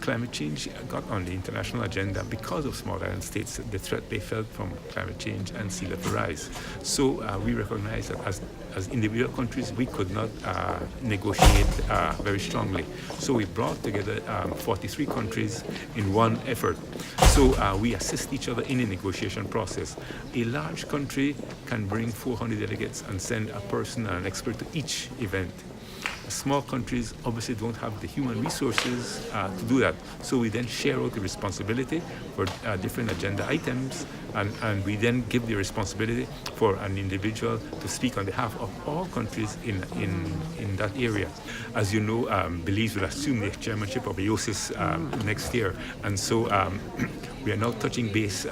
climate change got on the international agenda because of small island states, the threat they felt from climate change and sea level rise. So we recognize that as individual countries, we could not negotiate very strongly. So we brought together 43 countries in one effort. So we assist each other in the negotiation process. A large country can bring 400 delegates and send a person and an expert to each event. Small countries obviously don't have the human resources to do that. So we then share out the responsibility for different agenda items, and we then give the responsibility for an individual to speak on behalf of all countries in that area. As you know, Belize will assume the chairmanship of AOSIS next year, and so we are now touching base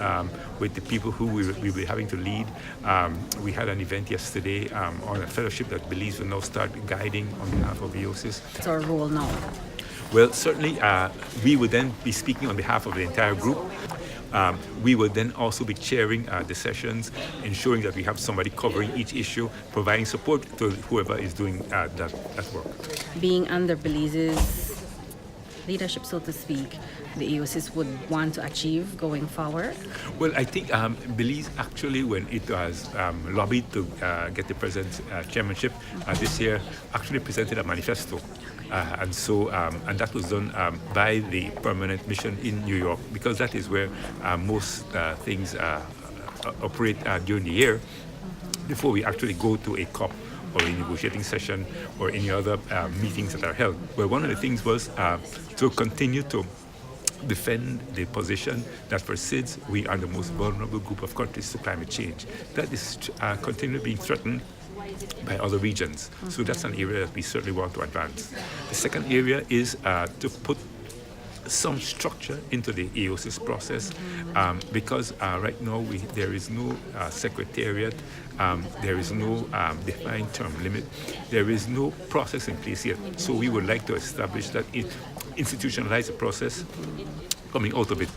with the people who we will be having to lead. We had an event yesterday on a fellowship that Belize will now start guiding on behalf of AOSIS. What's our role now? Well, certainly we would then be speaking on behalf of the entire group. We will then also be chairing the sessions, ensuring that we have somebody covering each issue, providing support to whoever is doing that work. Being under Belize's leadership, so to speak, the AOSIS would want to achieve going forward? Well, I think Belize actually, when it was lobbied to get the president's chairmanship this year, actually presented a manifesto. And that was done by the permanent mission in New York, because that is where most things operate during the year before we actually go to a COP or a negotiating session or any other meetings that are held. Well, one of the things was to continue to defend the position that for SIDS, we are the most vulnerable group of countries to climate change. That is continually being threatened by other regions. So that's an area that we certainly want to advance. The second area is to put some structure into the AOSIS process, because right now there is no secretariat, there is no defined term limit, there is no process in place yet. So we would like to establish that, institutionalize the process coming out of it.